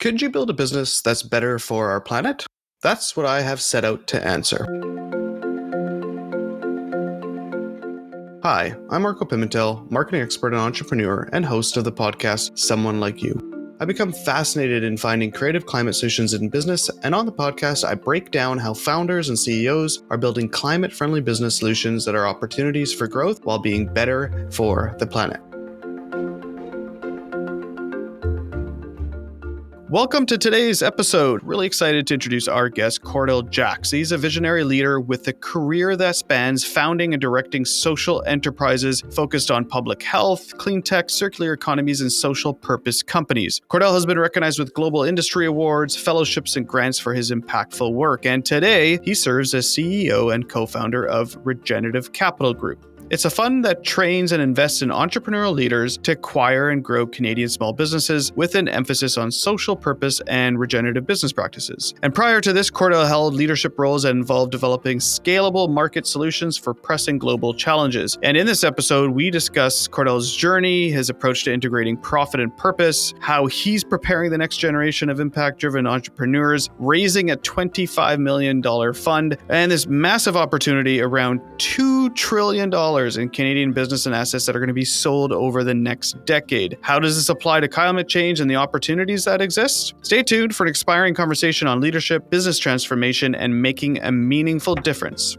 Could you build a business that's better for our planet? That's what I have set out to answer. Hi, I'm Marco Pimentel, marketing expert and entrepreneur, and host of the podcast Someone Like You. I become fascinated in finding creative climate solutions in business, and on the podcast, I break down how founders and CEOs are building climate-friendly business solutions that are opportunities for growth while being better for the planet. Welcome to today's episode. Really excited to introduce our guest, Cordell Jacks. He's a visionary leader with a career that spans founding and directing social enterprises focused on public health, clean tech, circular economies, and social purpose companies. Cordell has been recognized with global industry awards, fellowships, and grants for his impactful work. And today, he serves as CEO and co-founder of Regenerative Capital Group. It's a fund that trains and invests in entrepreneurial leaders to acquire and grow Canadian small businesses with an emphasis on social purpose and regenerative business practices. And prior to this, Cordell held leadership roles that involved developing scalable market solutions for pressing global challenges. And in this episode, we discuss Cordell's journey, his approach to integrating profit and purpose, how he's preparing the next generation of impact-driven entrepreneurs, raising a $25 million fund, and this massive opportunity around $2 trillion in Canadian business and assets that are going to be sold over the next decade. How does this apply to climate change and the opportunities that exist? Stay tuned for an inspiring conversation on leadership, business transformation, and making a meaningful difference.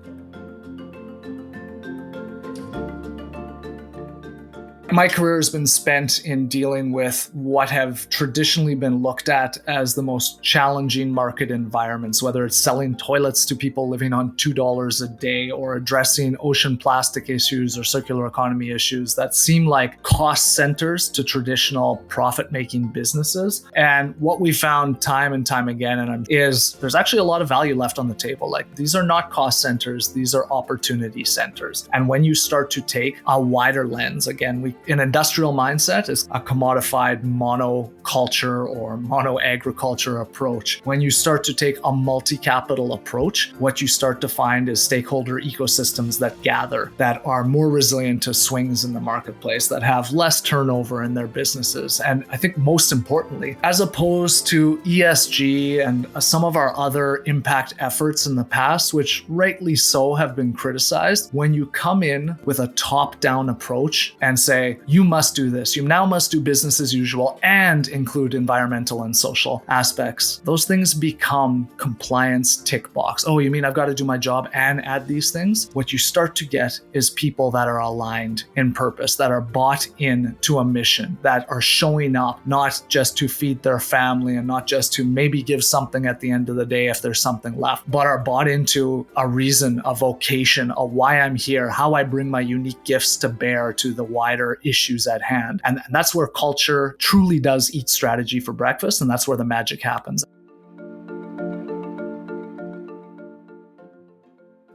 My career has been spent in dealing with what have traditionally been looked at as the most challenging market environments, whether it's selling toilets to people living on $2 a day or addressing ocean plastic issues or circular economy issues that seem like cost centers to traditional profit-making businesses. And what we found time and time again is there's actually a lot of value left on the table. Like, these are not cost centers, these are opportunity centers. And when you start to take a wider lens, again, an industrial mindset is a commodified monoculture or mono-agriculture approach. When you start to take a multi-capital approach, what you start to find is stakeholder ecosystems that gather, that are more resilient to swings in the marketplace, that have less turnover in their businesses. And I think most importantly, as opposed to ESG and some of our other impact efforts in the past, which rightly so have been criticized, when you come in with a top-down approach and say, you must do this. You now must do business as usual and include environmental and social aspects. Those things become compliance tick box. Oh, you mean I've got to do my job and add these things? What you start to get is people that are aligned in purpose, that are bought in to a mission, that are showing up not just to feed their family and not just to maybe give something at the end of the day if there's something left, but are bought into a reason, a vocation, a why I'm here, how I bring my unique gifts to bear to the wider issues at hand. And that's where culture truly does eat strategy for breakfast, and that's where the magic happens.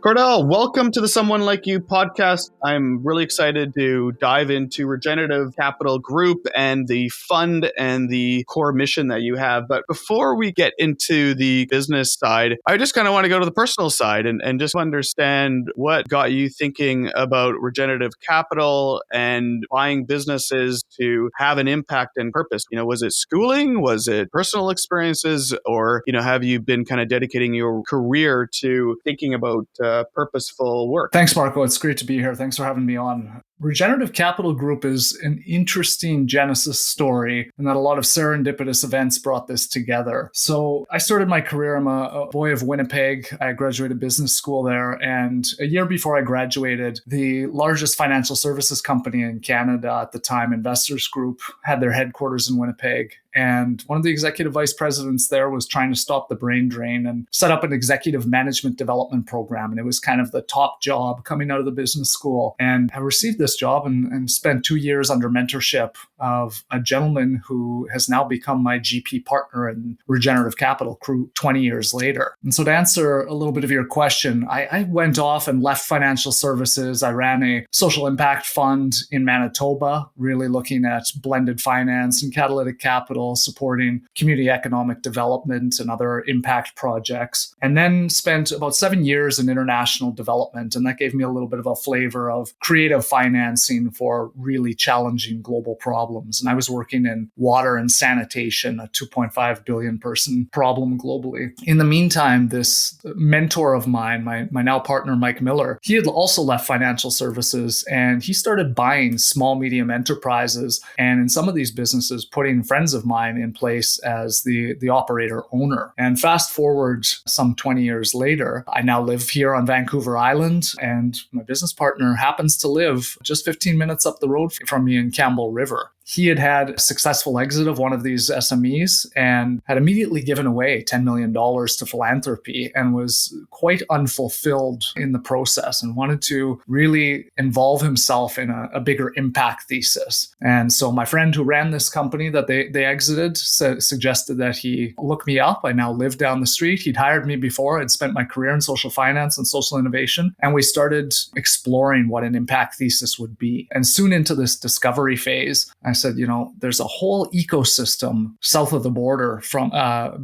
Cordell, welcome to the Someone Like You podcast. I'm really excited to dive into Regenerative Capital Group and the fund and the core mission that you have. But before we get into the business side, I just kind of want to go to the personal side and just understand what got you thinking about regenerative capital and buying businesses to have an impact and purpose. Was it schooling? Was it personal experiences? Or, have you been kind of dedicating your career to thinking about purposeful work? Thanks, Marco. It's great to be here. Thanks for having me on. Regenerative Capital Group is an interesting genesis story in that a lot of serendipitous events brought this together. So I started my career, I'm a boy of Winnipeg. I graduated business school there. And a year before I graduated, the largest financial services company in Canada at the time, Investors Group, had their headquarters in Winnipeg. And one of the executive vice presidents there was trying to stop the brain drain and set up an executive management development program. And it was kind of the top job coming out of the business school. And I received this job and spent 2 years under mentorship of a gentleman who has now become my GP partner in Regenerative Capital Group 20 years later. And so to answer a little bit of your question, I went off and left financial services. I ran a social impact fund in Manitoba, really looking at blended finance and catalytic capital, supporting community economic development and other impact projects. And then spent about 7 years in international development. And that gave me a little bit of a flavor of creative finance financing for really challenging global problems. And I was working in water and sanitation, a 2.5 billion person problem globally. In the meantime, this mentor of mine, my now partner, Mike Miller, he had also left financial services and he started buying small, medium enterprises. And in some of these businesses, putting friends of mine in place as the operator owner. And fast forward some 20 years later, I now live here on Vancouver Island, and my business partner happens to live just 15 minutes up the road from me in Campbell River. He had a successful exit of one of these SMEs and had immediately given away $10 million to philanthropy and was quite unfulfilled in the process and wanted to really involve himself in a bigger impact thesis. And so my friend who ran this company that they exited suggested that he look me up. I now live down the street. He'd hired me before. I'd spent my career in social finance and social innovation. And we started exploring what an impact thesis would be. And soon into this discovery phase, I said, there's a whole ecosystem south of the border from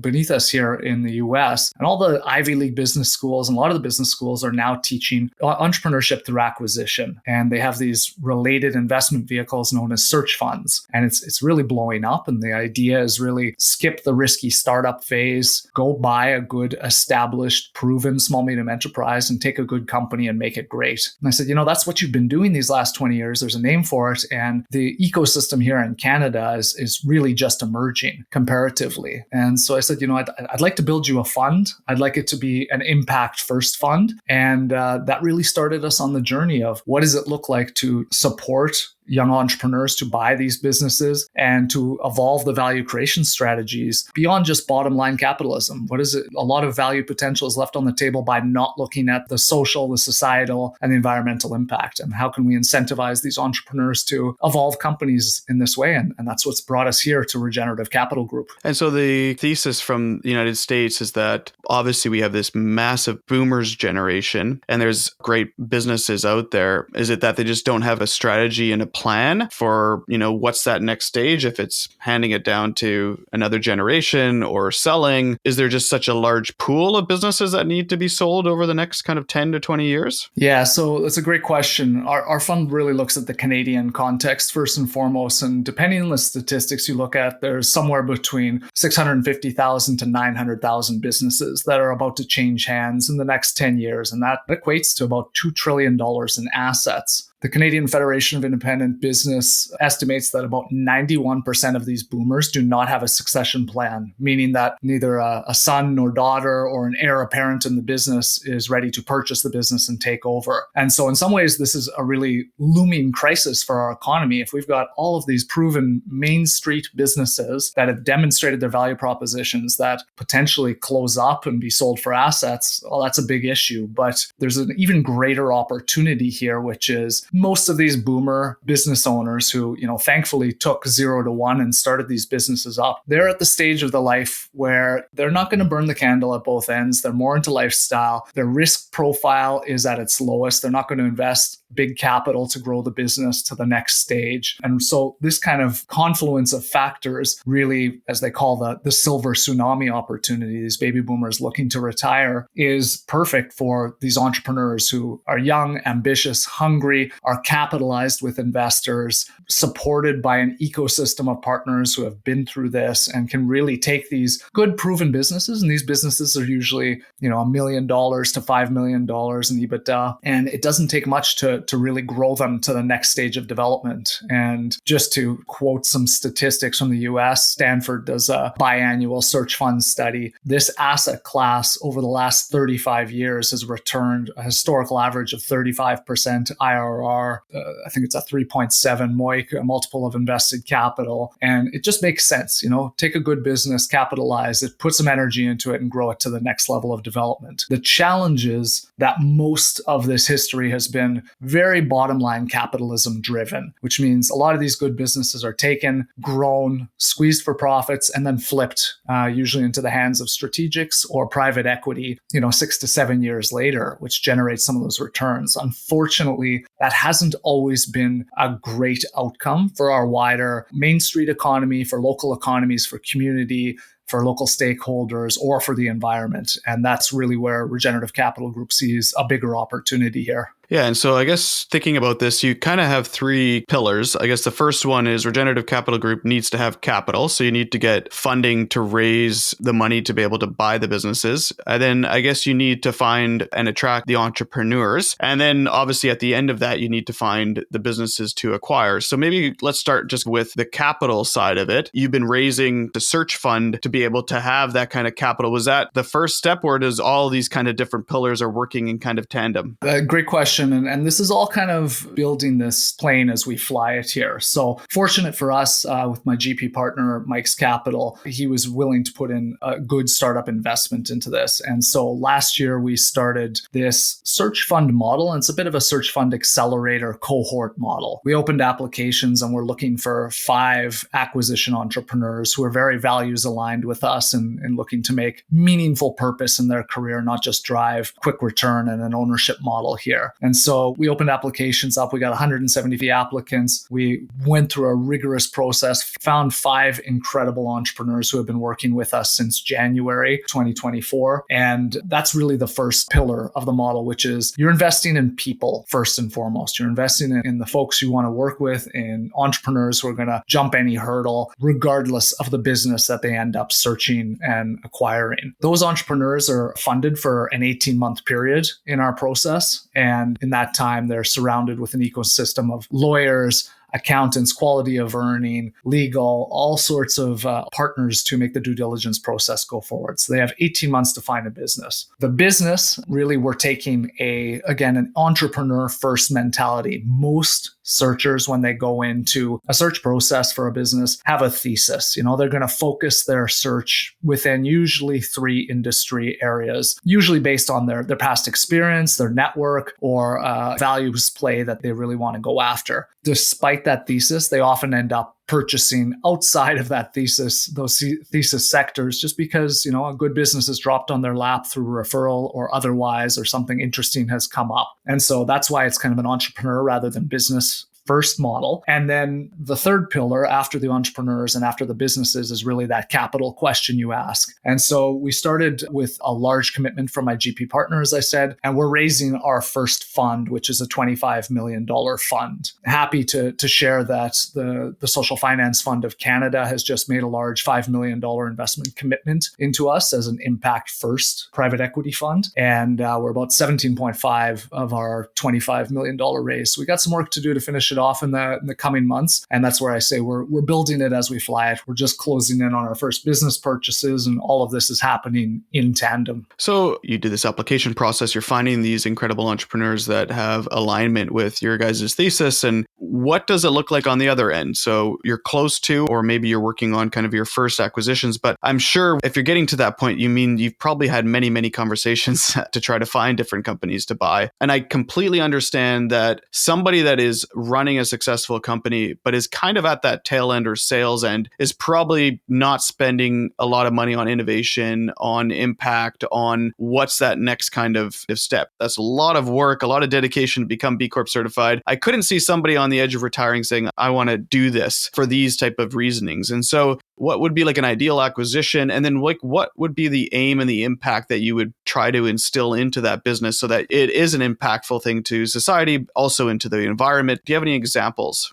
beneath us here in the US. And all the Ivy League business schools and a lot of the business schools are now teaching entrepreneurship through acquisition. And they have these related investment vehicles known as search funds. And it's really blowing up. And the idea is really skip the risky startup phase, go buy a good established, proven small, medium enterprise and take a good company and make it great. And I said, that's what you've been doing these last 20 years. There's a name for it. And the ecosystem here in Canada is really just emerging comparatively. And so I said, I'd like to build you a fund. I'd like it to be an impact first fund. And that really started us on the journey of what does it look like to support young entrepreneurs to buy these businesses and to evolve the value creation strategies beyond just bottom line capitalism. What is it? A lot of value potential is left on the table by not looking at the social, the societal, and the environmental impact. And how can we incentivize these entrepreneurs to evolve companies in this way? And that's what's brought us here to Regenerative Capital Group. And so the thesis from the United States is that obviously we have this massive boomers generation and there's great businesses out there. Is it that they just don't have a strategy and a plan for, what's that next stage? If it's handing it down to another generation or selling, is there just such a large pool of businesses that need to be sold over the next kind of 10 to 20 years? Yeah, so that's a great question. Our fund really looks at the Canadian context first and foremost. And depending on the statistics you look at, there's somewhere between 650,000 to 900,000 businesses that are about to change hands in the next 10 years. And that equates to about $2 trillion in assets. The Canadian Federation of Independent Business estimates that about 91% of these boomers do not have a succession plan, meaning that neither a son or daughter or an heir apparent in the business is ready to purchase the business and take over. And so in some ways, this is a really looming crisis for our economy. If we've got all of these proven Main Street businesses that have demonstrated their value propositions that potentially close up and be sold for assets, well, that's a big issue. But there's an even greater opportunity here, which is most of these boomer business owners who, thankfully took 0 to 1 and started these businesses up, they're at the stage of the life where they're not going to burn the candle at both ends. They're more into lifestyle. Their risk profile is at its lowest. They're not going to invest big capital to grow the business to the next stage. And so this kind of confluence of factors really, as they call the silver tsunami opportunity, these baby boomers looking to retire, is perfect for these entrepreneurs who are young, ambitious, hungry, are capitalized with investors, supported by an ecosystem of partners who have been through this and can really take these good proven businesses. And these businesses are usually, $1 million to $5 million in EBITDA. And it doesn't take much to really grow them to the next stage of development. And just to quote some statistics from the US, Stanford does a biannual search fund study. This asset class over the last 35 years has returned a historical average of 35% IRR. I think it's a 3.7 MOIC, a multiple of invested capital. And it just makes sense, take a good business, capitalize it, put some energy into it and grow it to the next level of development. The challenge is that most of this history has been very bottom line capitalism driven, which means a lot of these good businesses are taken, grown, squeezed for profits, and then flipped, usually into the hands of strategics or private equity, 6 to 7 years later, which generates some of those returns. Unfortunately, that hasn't always been a great outcome for our wider Main Street economy, for local economies, for community, for local stakeholders, or for the environment. And that's really where Regenerative Capital Group sees a bigger opportunity here. Yeah. And so I guess thinking about this, you kind of have three pillars. I guess the first one is Regenerative Capital Group needs to have capital. So you need to get funding to raise the money to be able to buy the businesses. And then I guess you need to find and attract the entrepreneurs. And then obviously at the end of that, you need to find the businesses to acquire. So maybe let's start just with the capital side of it. You've been raising the search fund to be able to have that kind of capital. Was that the first step, or does all these kind of different pillars are working in kind of tandem? Great question. And this is all kind of building this plane as we fly it here. So fortunate for us with my GP partner, Mike's Capital, he was willing to put in a good startup investment into this. And so last year we started this search fund model, and it's a bit of a search fund accelerator cohort model. We opened applications and we're looking for 5 acquisition entrepreneurs who are very values aligned with us and looking to make meaningful purpose in their career, not just drive quick return and an ownership model here. And so we opened applications up. We got 170 applicants. We went through a rigorous process, found 5 incredible entrepreneurs who have been working with us since January 2024. And that's really the first pillar of the model, which is you're investing in people first and foremost. You're investing in the folks you want to work with, in entrepreneurs who are going to jump any hurdle, regardless of the business that they end up searching and acquiring. Those entrepreneurs are funded for an 18-month period in our process. And in that time, they're surrounded with an ecosystem of lawyers, accountants, quality of earning, legal, all sorts of partners to make the due diligence process go forward. So they have 18 months to find a business. The business, really, we're taking an entrepreneur first mentality. Most searchers, when they go into a search process for a business, have a thesis. They're going to focus their search within usually 3 industry areas, usually based on their past experience, their network, or values play that they really want to go after. Despite that thesis, they often end up purchasing outside of that thesis, those thesis sectors, just because, a good business has dropped on their lap through referral or otherwise, or something interesting has come up. And so that's why it's kind of an entrepreneur rather than business first model. And then the third pillar after the entrepreneurs and after the businesses is really that capital question you ask. And so we started with a large commitment from my GP partner, as I said, and we're raising our first fund, which is a $25 million fund. Happy to share that the Social Finance Fund of Canada has just made a large $5 million investment commitment into us as an impact first private equity fund. And we're about 17.5 of our $25 million raise. So we got some work to do to finish it off in the coming months. And that's where I say we're building it as we fly it. We're just closing in on our first business purchases, and all of this is happening in tandem. So you do this application process, you're finding these incredible entrepreneurs that have alignment with your guys' thesis. And what does it look like on the other end? So you're close to, or maybe you're working on kind of your first acquisitions, but I'm sure if you're getting to that point, you mean you've probably had many, many conversations to try to find different companies to buy. And I completely understand that somebody that is running a successful company, but is kind of at that tail end or sales end, is probably not spending a lot of money on innovation, on impact, on what's that next kind of step. That's a lot of work, a lot of dedication to become B Corp certified. I couldn't see somebody on the edge of retiring saying, I want to do this for these type of reasonings. And so what would be like an ideal acquisition? And then like what would be the aim and the impact that you would try to instill into that business so that it is an impactful thing to society, also into the environment? Do you have any examples?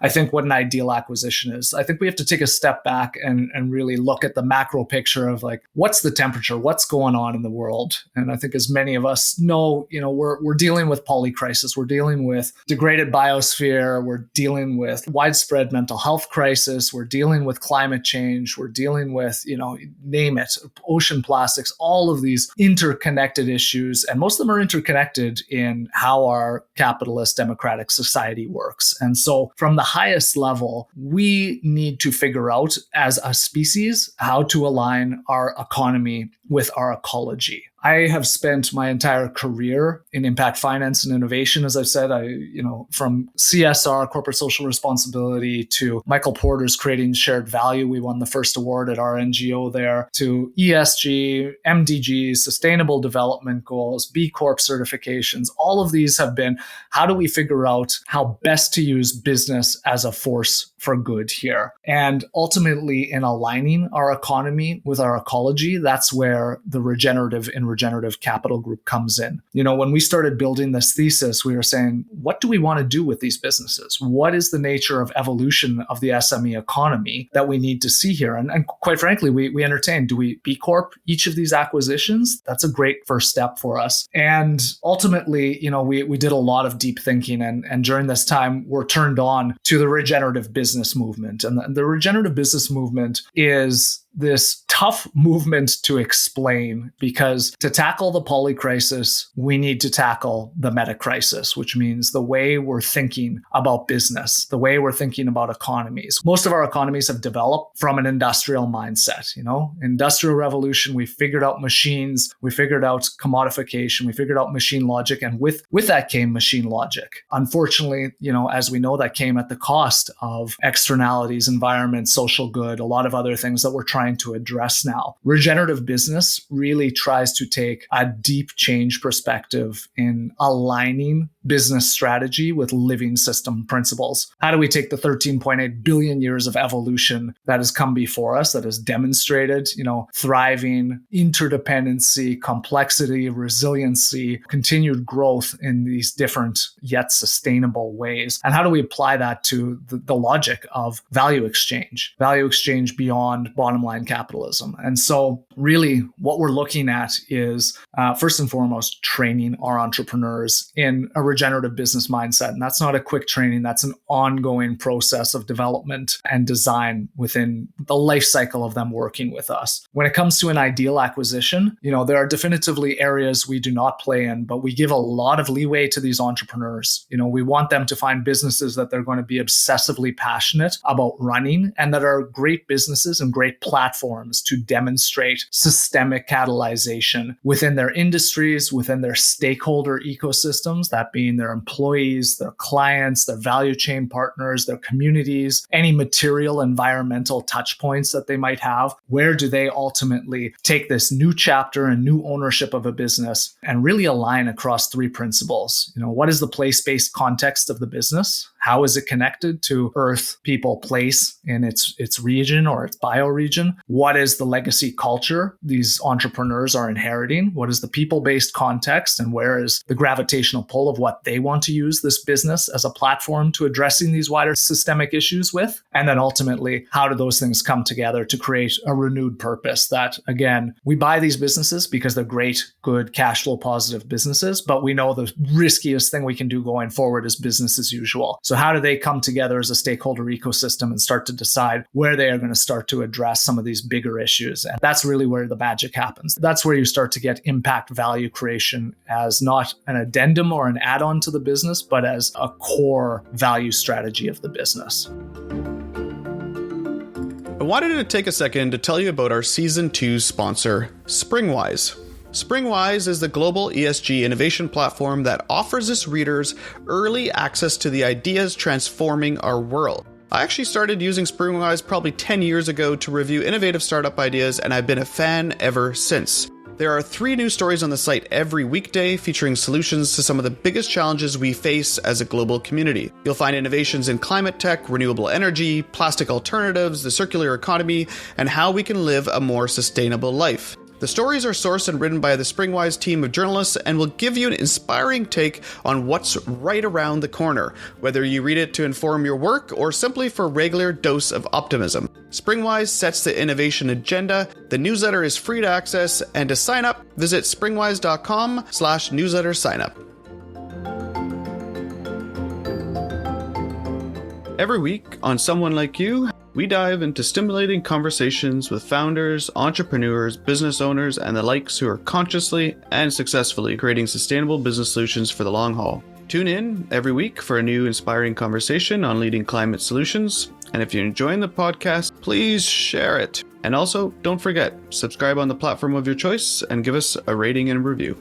I think what an ideal acquisition is. I think we have to take a step back and really look at the macro picture of like, what's the temperature? What's going on in the world? And I think as many of us know, we're dealing with polycrisis. We're dealing with degraded biosphere. We're dealing with widespread mental health crisis. We're dealing with climate change. We're dealing with, name it, ocean plastics, all of these interconnected issues. And most of them are interconnected in how our capitalist democratic society works. And so from the highest level, we need to figure out as a species how to align our economy with our ecology. I have spent my entire career in impact finance and innovation. As I've said, from CSR, corporate social responsibility, to Michael Porter's creating shared value. We won the first award at our NGO there, to ESG, MDGs, sustainable development goals, B Corp certifications. All of these have been, how do we figure out how best to use business as a force for good here. And ultimately, in aligning our economy with our ecology, that's where the regenerative and regenerative capital group comes in. When we started building this thesis, we were saying, what do we want to do with these businesses? What is the nature of evolution of the SME economy that we need to see here? And quite frankly, we entertained, do we B Corp each of these acquisitions? That's a great first step for us. And ultimately, we did a lot of deep thinking. And during this time, we're turned on to the regenerative business movement. And the regenerative business movement is this tough movement to explain, because to tackle the poly crisis, we need to tackle the meta crisis, which means the way we're thinking about business, the way we're thinking about economies. Most of our economies have developed from an industrial mindset. Industrial revolution, we figured out machines, we figured out commodification, we figured out machine logic, and with that came machine logic. Unfortunately, as we know, that came at the cost of externalities, environment, social good, a lot of other things that we're trying to address now. Regenerative business really tries to take a deep change perspective in aligning business strategy with living system principles. How do we take the 13.8 billion years of evolution that has come before us, that has demonstrated, thriving, interdependency, complexity, resiliency, continued growth in these different yet sustainable ways? And how do we apply that to the logic of value exchange beyond bottom line capitalism? And so really what we're looking at is first and foremost, training our entrepreneurs in a regenerative business mindset. And that's not a quick training. That's an ongoing process of development and design within the life cycle of them working with us. When it comes to an ideal acquisition, there are definitively areas we do not play in, but we give a lot of leeway to these entrepreneurs. We want them to find businesses that they're going to be obsessively passionate about running, and that are great businesses and great platforms to demonstrate systemic catalyzation within their industries, within their stakeholder ecosystems, that being their employees, their clients, their value chain partners, their communities, any material environmental touch points that they might have. Where do they ultimately take this new chapter and new ownership of a business and really align across three principles? What is the place-based context of the business? How is it connected to earth, people, place in its region or its bioregion? What is the legacy culture these entrepreneurs are inheriting? What is the people-based context, and where is the gravitational pull of what they want to use this business as a platform to addressing these wider systemic issues with? And then ultimately, how do those things come together to create a renewed purpose that, again, we buy these businesses because they're great, good, cash flow positive businesses, but we know the riskiest thing we can do going forward is business as usual. So how do they come together as a stakeholder ecosystem and start to decide where they are going to start to address some of these bigger issues? And that's really where the magic happens. That's where you start to get impact value creation as not an addendum or an add-on to the business, but as a core value strategy of the business. I wanted to take a second to tell you about our Season 2 sponsor, Springwise. Springwise is the global ESG innovation platform that offers its readers early access to the ideas transforming our world. I actually started using Springwise probably 10 years ago to review innovative startup ideas, and I've been a fan ever since. There are 3 new stories on the site every weekday featuring solutions to some of the biggest challenges we face as a global community. You'll find innovations in climate tech, renewable energy, plastic alternatives, the circular economy, and how we can live a more sustainable life. The stories are sourced and written by the Springwise team of journalists and will give you an inspiring take on what's right around the corner, whether you read it to inform your work or simply for a regular dose of optimism. Springwise sets the innovation agenda. The newsletter is free to access, and to sign up, visit springwise.com/newsletter signup. Every week on Someone Like You, we dive into stimulating conversations with founders, entrepreneurs, business owners, and the likes who are consciously and successfully creating sustainable business solutions for the long haul. Tune in every week for a new inspiring conversation on leading climate solutions. And if you're enjoying the podcast, please share it. And also, don't forget, subscribe on the platform of your choice and give us a rating and review.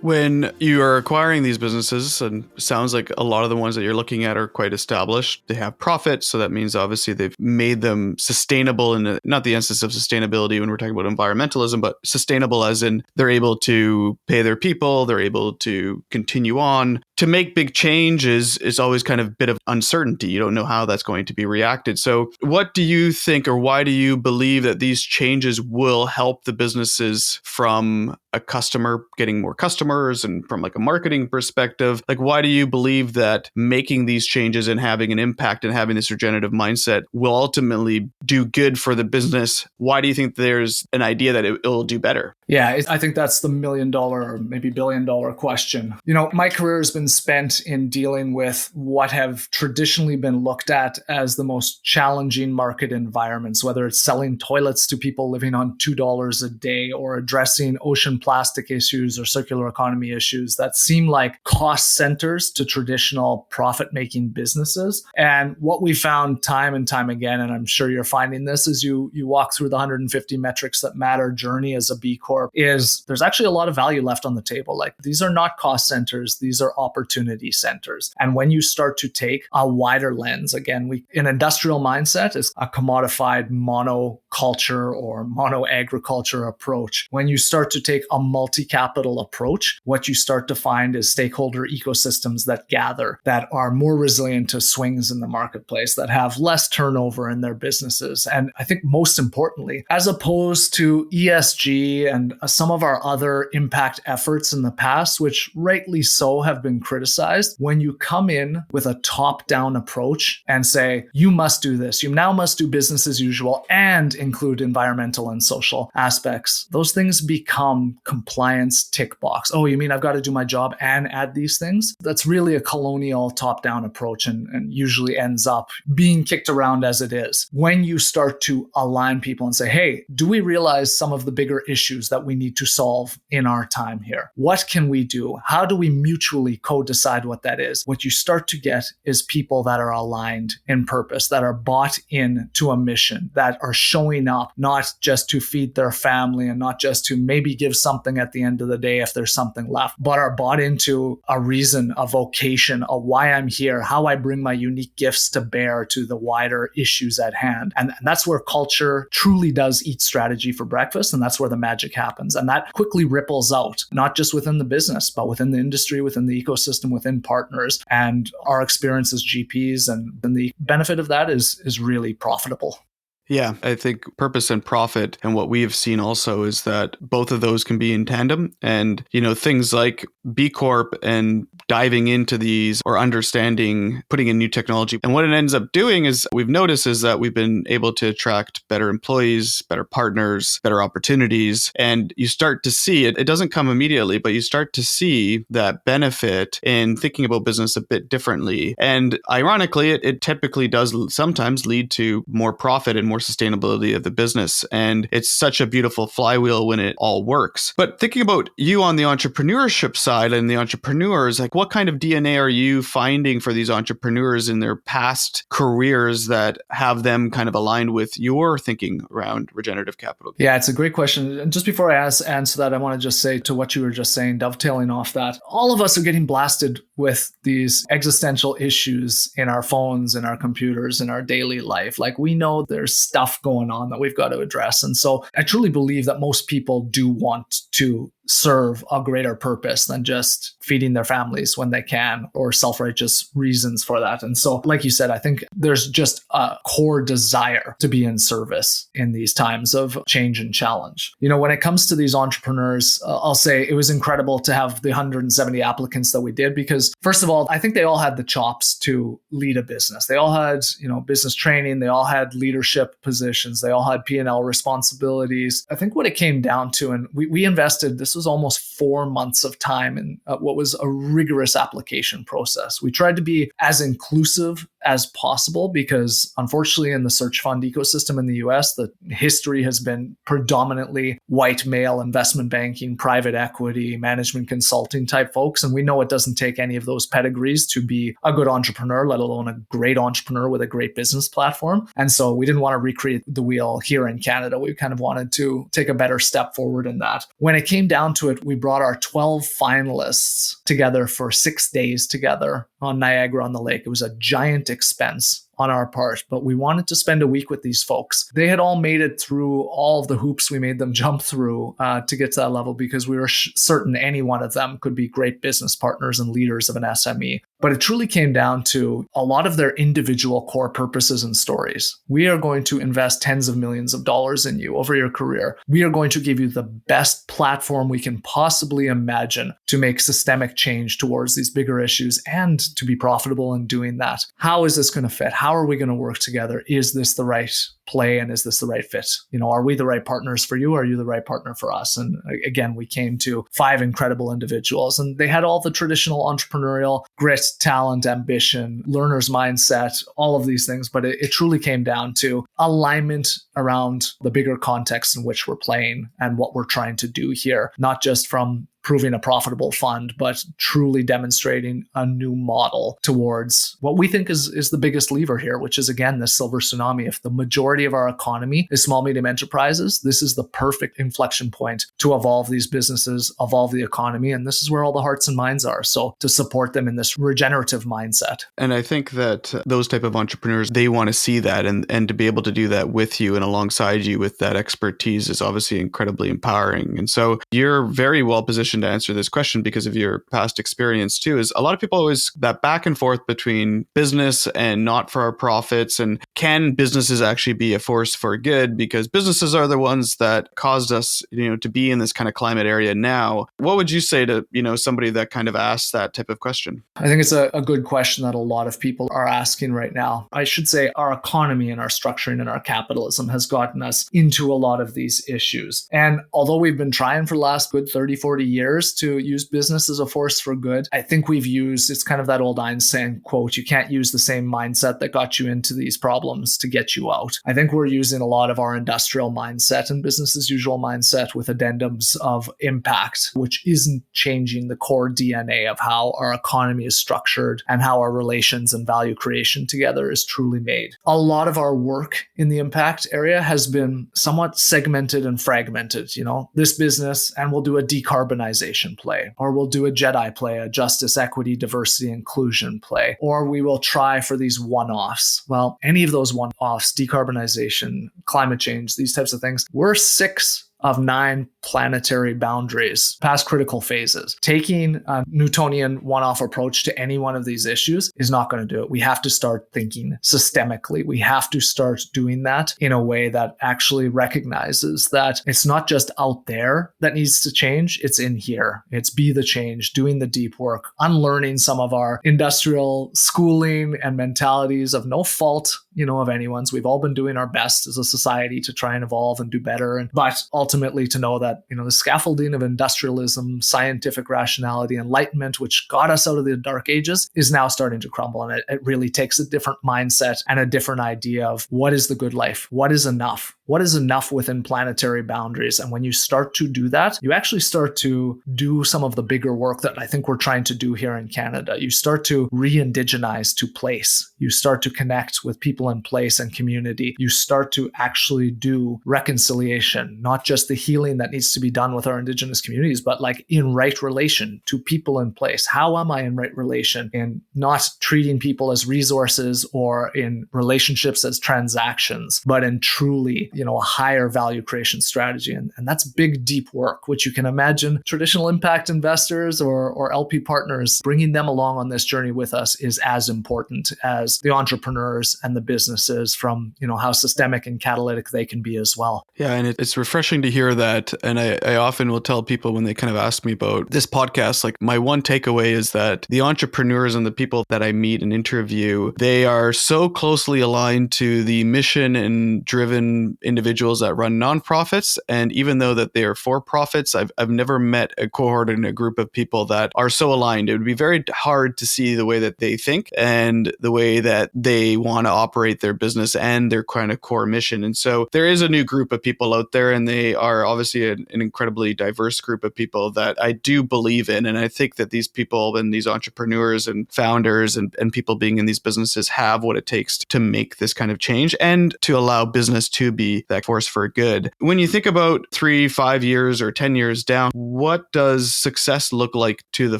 When you are acquiring these businesses, and it sounds like a lot of the ones that you're looking at are quite established, they have profit. So that means obviously they've made them sustainable, in not the instance of sustainability when we're talking about environmentalism, but sustainable as in they're able to pay their people, they're able to continue on. To make big changes is always kind of a bit of uncertainty. You don't know how that's going to be reacted. So what do you think, or why do you believe that these changes will help the businesses from a customer getting more customers and from like a marketing perspective? Like, why do you believe that making these changes and having an impact and having this regenerative mindset will ultimately do good for the business? Why do you think there's an idea that it'll do better? Yeah, I think that's the $1 million or maybe $1 billion question. My career has been spent in dealing with what have traditionally been looked at as the most challenging market environments, whether it's selling toilets to people living on $2 a day or addressing ocean plastic issues or circular economy issues that seem like cost centers to traditional profit-making businesses. And what we found time and time again, and I'm sure you're finding this as you walk through the 150 metrics that matter journey as a B Corp, is there's actually a lot of value left on the table. Like, these are not cost centers, these are opportunity centers. And when you start to take a wider lens, again, an industrial mindset is a commodified monoculture or mono-agriculture approach. When you start to take a multi-capital approach, what you start to find is stakeholder ecosystems that gather, that are more resilient to swings in the marketplace, that have less turnover in their businesses. And I think most importantly, as opposed to ESG and some of our other impact efforts in the past, which rightly so have been criticized, when you come in with a top-down approach and say, you must do this, you now must do business as usual and include environmental and social aspects, those things become compliance tick box. Oh, you mean I've got to do my job and add these things? That's really a colonial top-down approach and usually ends up being kicked around as it is. When you start to align people and say, hey, do we realize some of the bigger issues that we need to solve in our time here? What can we do? How do we mutually co-decide what that is? What you start to get is people that are aligned in purpose, that are bought into a mission, that are showing up not just to feed their family and not just to maybe give something at the end of the day if there's something left, but are bought into a reason, a vocation, a why I'm here, how I bring my unique gifts to bear to the wider issues at hand. And that's where culture truly does eat strategy for breakfast. And that's where the magic happens. And that quickly ripples out, not just within the business, but within the industry, within the ecosystem, within partners, and our experience as GPs. And the benefit of that is really profitable. Yeah, I think purpose and profit, and what we have seen also is that both of those can be in tandem. And, things like B Corp and diving into these or understanding, putting in new technology. And what it ends up doing is we've noticed is that we've been able to attract better employees, better partners, better opportunities. And you start to see it doesn't come immediately, but you start to see that benefit in thinking about business a bit differently. And ironically, it typically does sometimes lead to more profit and more sustainability of the business. And it's such a beautiful flywheel when it all works. But thinking about you on the entrepreneurship side and the entrepreneurs, like, what kind of DNA are you finding for these entrepreneurs in their past careers that have them kind of aligned with your thinking around regenerative capital? Yeah, it's a great question. And just before I answer that, I want to just say to what you were just saying, dovetailing off that, all of us are getting blasted with these existential issues in our phones, in our computers, in our daily life. Like, we know there's stuff going on that we've got to address. And so I truly believe that most people do want to serve a greater purpose than just feeding their families when they can, or self-righteous reasons for that. And so, like you said, I think there's just a core desire to be in service in these times of change and challenge. When it comes to these entrepreneurs, I'll say it was incredible to have the 170 applicants that we did, because first of all, I think they all had the chops to lead a business. They all had, business training. They all had leadership positions. They all had P&L responsibilities. I think what it came down to, and we invested, this was almost 4 months of time in what was a rigorous application process. We tried to be as inclusive as possible because, unfortunately, in the search fund ecosystem in the US, the history has been predominantly white male investment banking, private equity, management consulting type folks. And we know it doesn't take any of those pedigrees to be a good entrepreneur, let alone a great entrepreneur with a great business platform. And so we didn't want to recreate the wheel here in Canada. We kind of wanted to take a better step forward in that. When it came down down to it, we brought our 12 finalists together for 6 days together on Niagara-on-the-Lake. It was a giant expense on our part, but we wanted to spend a week with these folks. They had all made it through all of the hoops we made them jump through to get to that level, because we were certain any one of them could be great business partners and leaders of an SME. But it truly came down to a lot of their individual core purposes and stories. We are going to invest tens of millions of dollars in you over your career. We are going to give you the best platform we can possibly imagine to make systemic change towards these bigger issues and to be profitable in doing that. How is this going to fit? How are we going to work together? Is this the right play, and is this the right fit? Are we the right partners for you? Are you the right partner for us? And again, we came to 5 incredible individuals, and they had all the traditional entrepreneurial grit, talent, ambition, learner's mindset, all of these things. But it truly came down to alignment around the bigger context in which we're playing and what we're trying to do here, not just from proving a profitable fund, but truly demonstrating a new model towards what we think is the biggest lever here, which is, again, this silver tsunami. If the majority of our economy is small, medium enterprises, this is the perfect inflection point to evolve these businesses, evolve the economy. And this is where all the hearts and minds are. So to support them in this regenerative mindset. And I think that those type of entrepreneurs, they want to see that, and to be able to do that with you and alongside you with that expertise is obviously incredibly empowering. And so you're very well positioned to answer this question because of your past experience too. Is a lot of people always that back and forth between business and not for profits, and can businesses actually be a force for good, because businesses are the ones that caused us to be in this kind of climate area now. What would you say to somebody that kind of asks that type of question? I think it's a good question that a lot of people are asking right now. I should say our economy and our structuring and our capitalism has gotten us into a lot of these issues. And although we've been trying for the last good 30, 40 years to use business as a force for good, I think it's kind of that old Einstein quote, you can't use the same mindset that got you into these problems to get you out. I think we're using a lot of our industrial mindset and business as usual mindset with addendums of impact, which isn't changing the core DNA of how our economy is structured and how our relations and value creation together is truly made. A lot of our work in the impact area has been somewhat segmented and fragmented. This business, and we'll do a decarbonization play, or we'll do a JEDI play, a justice, equity, diversity, inclusion play, or we will try for these one-offs. Well, any of those one-offs, decarbonization, climate change, these types of things, we're 6 of 9 planetary boundaries, past critical phases. Taking a Newtonian one-off approach to any one of these issues is not going to do it. We have to start thinking systemically. We have to start doing that in a way that actually recognizes that it's not just out there that needs to change, it's in here. It's be the change, doing the deep work, unlearning some of our industrial schooling and mentalities of no fault, of anyone's. We've all been doing our best as a society to try and evolve and do better. But ultimately to know that, the scaffolding of industrialism, scientific rationality, enlightenment, which got us out of the dark ages, is now starting to crumble. And it really takes a different mindset and a different idea of what is the good life? What is enough? What is enough within planetary boundaries? And when you start to do that, you actually start to do some of the bigger work that I think we're trying to do here in Canada. You start to re-indigenize to place. You start to connect with people in place and community. You start to actually do reconciliation, not just the healing that needs to be done with our Indigenous communities, but like in right relation to people in place. How am I in right relation, in not treating people as resources or in relationships as transactions, but in truly a higher value creation strategy. And that's big, deep work, which you can imagine traditional impact investors or LP partners, bringing them along on this journey with us is as important as the entrepreneurs and the businesses from, how systemic and catalytic they can be as well. Yeah. And it's refreshing to hear that. And I often will tell people when they kind of ask me about this podcast, like my one takeaway is that the entrepreneurs and the people that I meet and interview, they are so closely aligned to the mission and driven individuals that run nonprofits. And even though that they are for profits, I've never met a cohort and a group of people that are so aligned. It would be very hard to see the way that they think and the way that they want to operate their business and their kind of core mission. And so there is a new group of people out there, and they are obviously an incredibly diverse group of people that I do believe in. And I think that these people and these entrepreneurs and founders and people being in these businesses have what it takes to make this kind of change and to allow business to be that force for good. When you think about 3, 5 years or 10 years down, what does success look like to the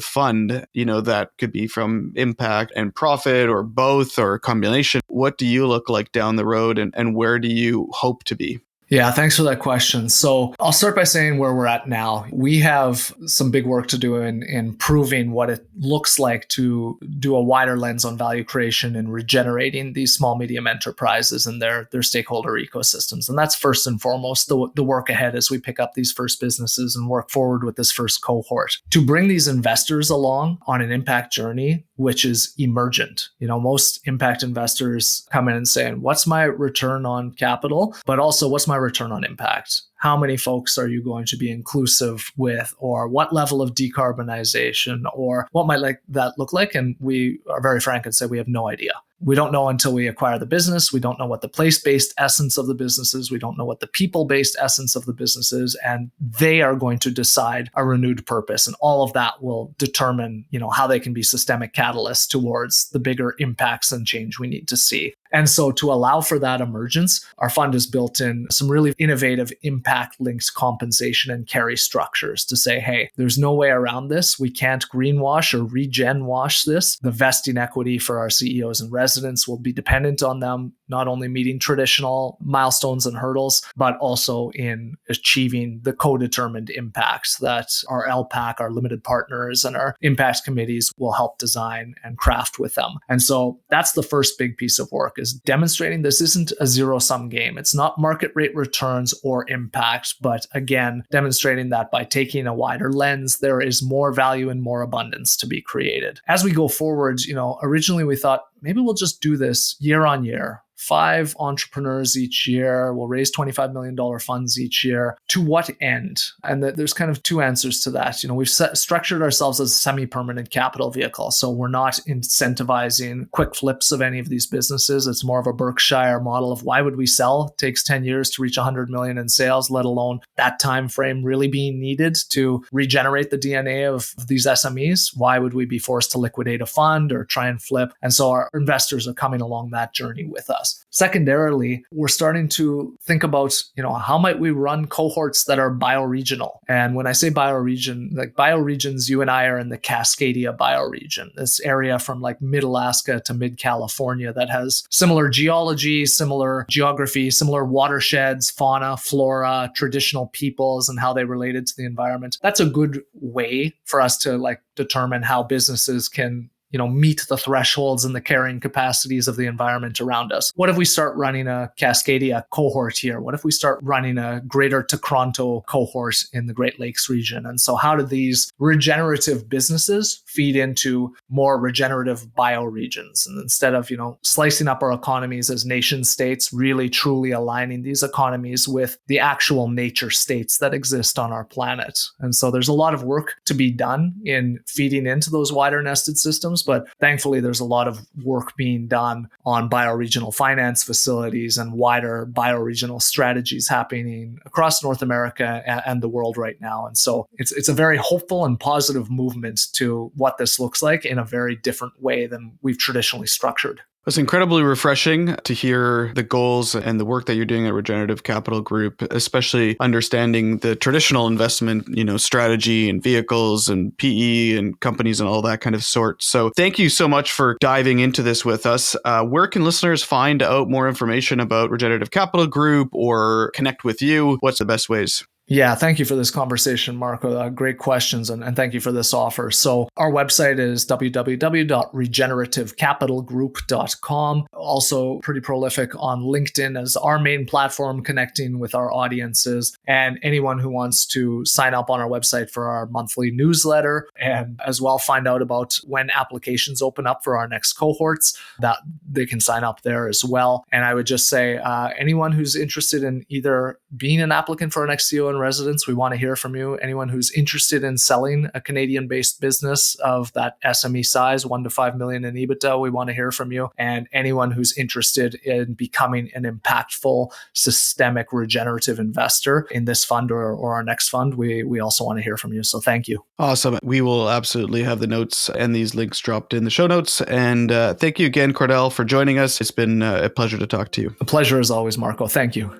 fund? That could be from impact and profit or both or a combination. What do you look like down the road and where do you hope to be? Yeah, thanks for that question. So I'll start by saying where we're at now. We have some big work to do in proving what it looks like to do a wider lens on value creation and regenerating these small, medium enterprises and their stakeholder ecosystems. And that's first and foremost the work ahead as we pick up these first businesses and work forward with this first cohort. To bring these investors along on an impact journey, which is emergent. Most impact investors come in and say, what's my return on capital? But also, what's my return on impact? How many folks are you going to be inclusive with? Or what level of decarbonization? Or what might that look like? And we are very frank and say we have no idea. We don't know until we acquire the business. We don't know what the place-based essence of the business is. We don't know what the people-based essence of the business is. And they are going to decide a renewed purpose. And all of that will determine, how they can be systemic catalysts towards the bigger impacts and change we need to see. And so to allow for that emergence, our fund has built in some really innovative impact-linked compensation and carry structures to say, hey, there's no way around this. We can't greenwash or regen wash this. The vesting equity for our CEOs and residents will be dependent on them not only meeting traditional milestones and hurdles, but also in achieving the co-determined impacts that our LPAC, our limited partners, and our impact committees will help design and craft with them. And so that's the first big piece of work, is demonstrating this isn't a zero-sum game. It's not market rate returns or impact, but again, demonstrating that by taking a wider lens, there is more value and more abundance to be created. As we go forward, originally we thought maybe we'll just do this year on year. 5 entrepreneurs each year. We'll raise $25 million funds each year. To what end? And there's kind of 2 answers to that. We've structured ourselves as a semi-permanent capital vehicle. So we're not incentivizing quick flips of any of these businesses. It's more of a Berkshire model of why would we sell? It takes 10 years to reach 100 million in sales, let alone that time frame really being needed to regenerate the DNA of these SMEs. Why would we be forced to liquidate a fund or try and flip? And so our investors are coming along that journey with us. Secondarily, we're starting to think about, how might we run cohorts that are bioregional? And when I say bioregion, like bioregions, you and I are in the Cascadia bioregion, this area from like mid-Alaska to mid-California that has similar geology, similar geography, similar watersheds, fauna, flora, traditional peoples, and how they related to the environment. That's a good way for us to determine how businesses can meet the thresholds and the carrying capacities of the environment around us. What if we start running a Cascadia cohort here? What if we start running a greater Toronto cohort in the Great Lakes region? And so how do these regenerative businesses feed into more regenerative bioregions? And instead of, slicing up our economies as nation states, really truly aligning these economies with the actual nature states that exist on our planet. And so there's a lot of work to be done in feeding into those wider nested systems. But thankfully, there's a lot of work being done on bioregional finance facilities and wider bioregional strategies happening across North America and the world right now. And so it's a very hopeful and positive movement to what this looks like in a very different way than we've traditionally structured. It's incredibly refreshing to hear the goals and the work that you're doing at Regenerative Capital Group, especially understanding the traditional investment, strategy and vehicles and PE and companies and all that kind of sort. So thank you so much for diving into this with us. Where can listeners find out more information about Regenerative Capital Group or connect with you? What's the best ways? Yeah, thank you for this conversation, Marco. Great questions, and thank you for this offer. So our website is www.regenerativecapitalgroup.com. Also pretty prolific on LinkedIn as our main platform, connecting with our audiences. And anyone who wants to sign up on our website for our monthly newsletter and as well find out about when applications open up for our next cohorts, that they can sign up there as well. And I would just say anyone who's interested in either being an applicant for our next CEO in residence, we want to hear from you. Anyone who's interested in selling a Canadian-based business of that SME size, 1 to 5 million in EBITDA, we want to hear from you. And anyone who's interested in becoming an impactful, systemic, regenerative investor in this fund or our next fund, we also want to hear from you. So thank you. Awesome. We will absolutely have the notes and these links dropped in the show notes. And thank you again, Cordell, for joining us. It's been a pleasure to talk to you. A pleasure as always, Marco. Thank you.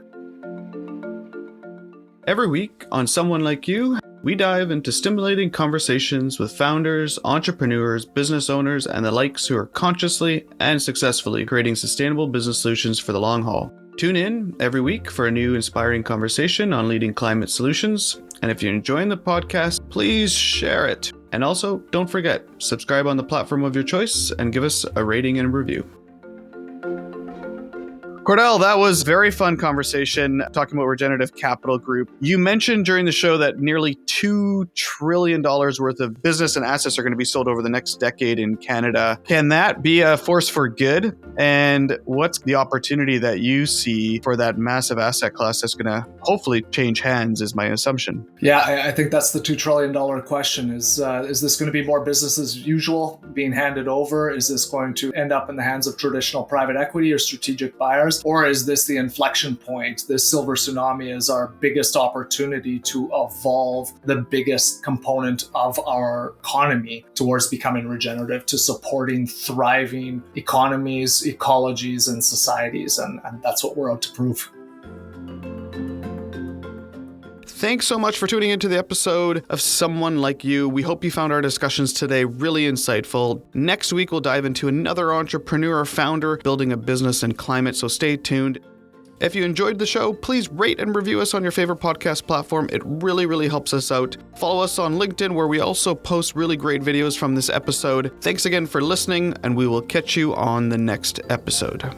Every week on Someone Like You, we dive into stimulating conversations with founders, entrepreneurs, business owners, and the likes who are consciously and successfully creating sustainable business solutions for the long haul. Tune in every week for a new inspiring conversation on leading climate solutions. And if you're enjoying the podcast, please share it. And also, don't forget, subscribe on the platform of your choice and give us a rating and review. Cordell, that was a very fun conversation talking about Regenerative Capital Group. You mentioned during the show that nearly $2 trillion worth of business and assets are going to be sold over the next decade in Canada. Can that be a force for good? And what's the opportunity that you see for that massive asset class that's going to hopefully change hands, is my assumption? Yeah, I think that's the $2 trillion question. Is this going to be more business as usual being handed over? Is this going to end up in the hands of traditional private equity or strategic buyers? Or is this the inflection point? This silver tsunami is our biggest opportunity to evolve the biggest component of our economy towards becoming regenerative, to supporting thriving economies, ecologies, and societies. And that's what we're out to prove. Thanks so much for tuning into the episode of Someone Like You. We hope you found our discussions today really insightful. Next week, we'll dive into another entrepreneur or founder building a business in climate, so stay tuned. If you enjoyed the show, please rate and review us on your favorite podcast platform. It really, really helps us out. Follow us on LinkedIn, where we also post really great videos from this episode. Thanks again for listening, and we will catch you on the next episode.